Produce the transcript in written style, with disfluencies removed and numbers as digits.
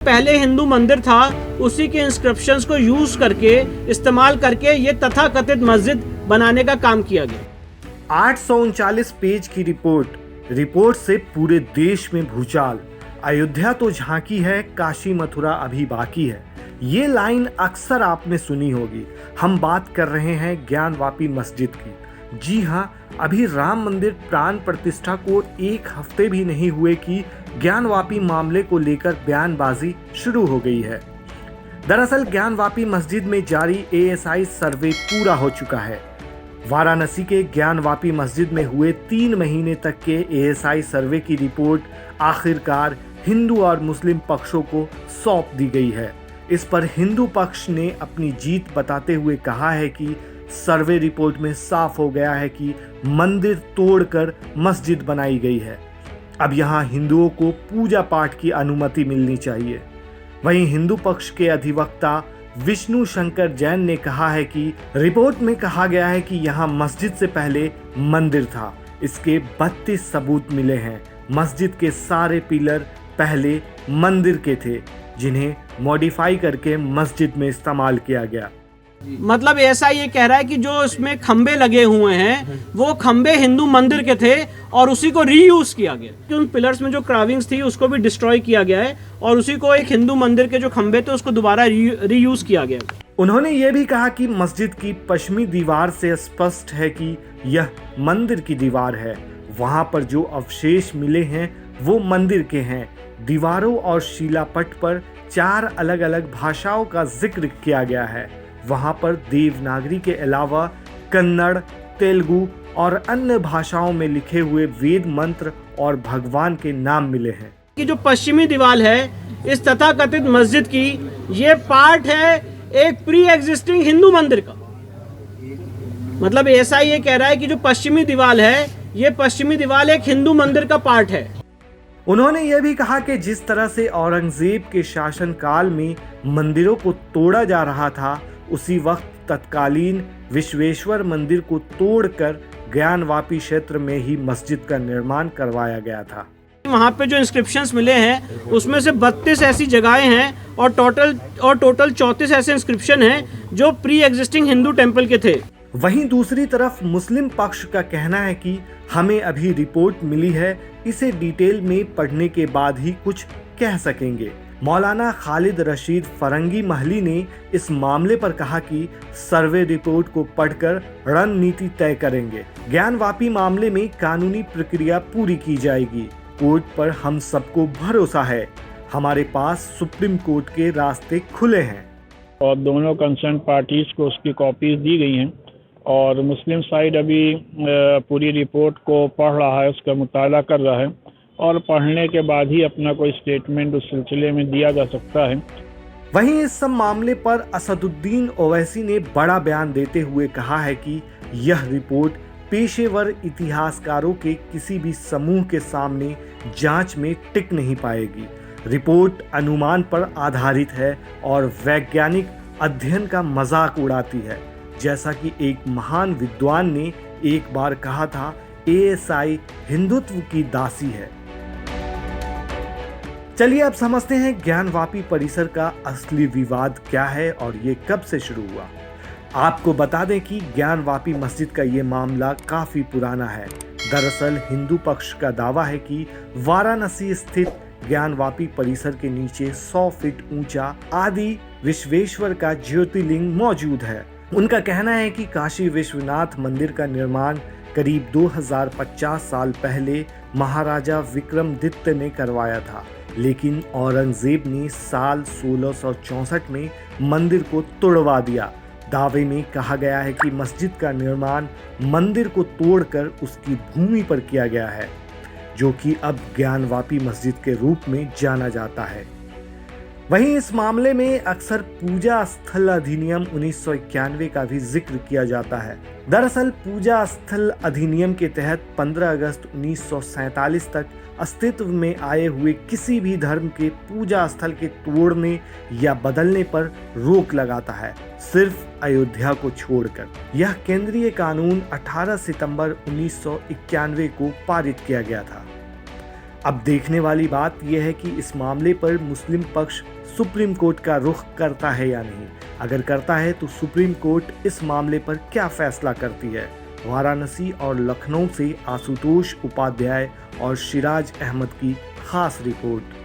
पहले हिंदू मंदिर था, उसी के इंस्क्रिप्शंस को यूज करके इस्तेमाल करके ये तथाकथित मस्जिद बनाने का काम किया गया। 839 पेज की रिपोर्ट से पूरे देश में भूचाल। अयोध्या तो झांकी है, काशी मथुरा अभी बाकी है। ये लाइन अक्सर आपने सुनी होगी। हम बात कर रहे हैं ज्ञानवापी मस्जिद की। जी हाँ, अभी राम मंदिर प्राण प्रतिष्ठा को एक हफ्ते भी नहीं हुए कि ज्ञानवापी मामले को लेकर बयानबाजी शुरू हो गई है। दरअसल ज्ञानवापी मस्जिद में जारी एएसआई सर्वे पूरा हो चुका है। वाराणसी के ज्ञानवापी मस्जिद में हुए 3 महीने तक के एएसआई सर्वे की रिपोर्ट आखिरकार हिंदू और मुस्लिम पक्षों को सौंप दी गई है। इस पर हिंदू पक्ष ने अपनी जीत बताते हुए कहा है कि सर्वे रिपोर्ट में साफ हो गया है कि मंदिर तोड़कर मस्जिद बनाई गई है। अब यहाँ हिंदुओं को पूजा पाठ की अनुमति मिलनी चाहिए। वहीं हिंदू पक्ष के अधिवक्ता विष्णु शंकर जैन ने कहा है कि रिपोर्ट में कहा गया है कि यहाँ मस्जिद से पहले मंदिर था। इसके 32 सबूत मिले हैं। मस्जिद के सारे पिलर पहले मंदिर के थे, जिन्हें मॉडिफाई करके मस्जिद में इस्तेमाल किया गया। मतलब ऐसा ये कह रहा है कि जो इसमें खंबे लगे हुए हैं वो खंबे हिंदू मंदिर के थे और उसी को रीयूज किया गया कि उन पिलर्स में जो क्राविंग्स थी उसको भी डिस्ट्रॉय किया गया है और उसी को एक हिंदू मंदिर के जो खंबे थे उसको दोबारा रीयूज किया गया। उन्होंने ये भी कहा कि मस्जिद की पश्चिमी दीवार से स्पष्ट है कि यह मंदिर की दीवार है। वहां पर जो अवशेष मिले हैं वो मंदिर के हैं। दीवारों और शिलापट पर 4 अलग अलग भाषाओं का जिक्र किया गया है। वहां पर देवनागरी के अलावा कन्नड़, तेलुगु और अन्य भाषाओं में लिखे हुए वेद मंत्र और भगवान के नाम मिले हैं। कि जो पश्चिमी दीवार है इस तथाकथित मस्जिद की, ये पार्ट है एक प्री एग्जिस्टिंग हिंदू मंदिर का। मतलब ऐसा ये कह रहा है कि जो पश्चिमी दीवार है ये पश्चिमी दीवार एक हिंदू मंदिर का पार्ट है। उन्होंने यह भी कहा कि जिस तरह से औरंगजेब के शासनकाल में मंदिरों को तोड़ा जा रहा था, उसी वक्त तत्कालीन विश्वेश्वर मंदिर को तोड़कर ज्ञानवापी क्षेत्र में ही मस्जिद का निर्माण करवाया गया था। वहाँ पे जो इंस्क्रिप्शंस मिले हैं उसमें से 32 ऐसी जगहें हैं और टोटल 34 ऐसे इंस्क्रिप्शन हैं जो प्री एग्जिस्टिंग हिंदू टेम्पल के थे। वहीं दूसरी तरफ मुस्लिम पक्ष का कहना है कि हमें अभी रिपोर्ट मिली है, इसे डिटेल में पढ़ने के बाद ही कुछ कह सकेंगे। मौलाना खालिद रशीद फरंगी महली ने इस मामले पर कहा कि सर्वे रिपोर्ट को पढ़कर रणनीति तय करेंगे। ज्ञानवापी मामले में कानूनी प्रक्रिया पूरी की जाएगी। कोर्ट पर हम सबको भरोसा है। हमारे पास सुप्रीम कोर्ट के रास्ते खुले हैं। और दोनों कंसर्न पार्टीज को उसकी कॉपीज दी गई हैं और मुस्लिम साइड अभी पूरी रिपोर्ट को पढ़ रहा है, उसका मुताला कर रहा है और पढ़ने के बाद ही अपना कोई स्टेटमेंट उस सिलसिले में दिया जा सकता है। वहीं इस सब मामले पर असदुद्दीन ओवैसी ने बड़ा बयान देते हुए कहा है कि यह रिपोर्ट पेशेवर इतिहासकारों के किसी भी समूह के सामने जांच में टिक नहीं पाएगी। रिपोर्ट अनुमान पर आधारित है और वैज्ञानिक अध्ययन का मजाक उड़ाती है। जैसा कि एक महान विद्वान ने एक बार कहा था, एएसआई हिंदुत्व की दासी है। चलिए अब समझते हैं ज्ञानवापी परिसर का असली विवाद क्या है और ये कब से शुरू हुआ। आपको बता दें कि ज्ञानवापी मस्जिद का ये मामला काफी पुराना है। दरअसल हिंदू पक्ष का दावा है कि वाराणसी स्थित ज्ञानवापी परिसर के नीचे 100 फीट ऊंचा आदि विश्वेश्वर का ज्योतिर्लिंग मौजूद है। उनका कहना है कि काशी विश्वनाथ मंदिर का निर्माण करीब 2050 साल पहले महाराजा विक्रमादित्य ने करवाया था, लेकिन औरंगजेब ने साल 1664 में मंदिर को तोड़वा दिया। दावे में कहा गया है कि मस्जिद का निर्माण मंदिर को तोड़कर उसकी भूमि पर किया गया है, जो कि अब ज्ञानवापी मस्जिद के रूप में जाना जाता है। वहीं इस मामले में अक्सर पूजा स्थल अधिनियम 1991 का भी जिक्र किया जाता है। दरअसल पूजा स्थल अधिनियम के तहत 15 अगस्त 1947 तक अस्तित्व में आए हुए किसी भी धर्म के पूजा स्थल के तोड़ने या बदलने पर रोक लगाता है, सिर्फ अयोध्या को छोड़कर। यह केंद्रीय कानून 18 सितंबर 1991 को पारित किया गया था। अब देखने वाली बात यह है कि इस मामले पर मुस्लिम पक्ष सुप्रीम कोर्ट का रुख करता है या नहीं। अगर करता है तो सुप्रीम कोर्ट इस मामले पर क्या फैसला करती है। वाराणसी और लखनऊ से आशुतोष उपाध्याय और सिराज अहमद की खास रिपोर्ट।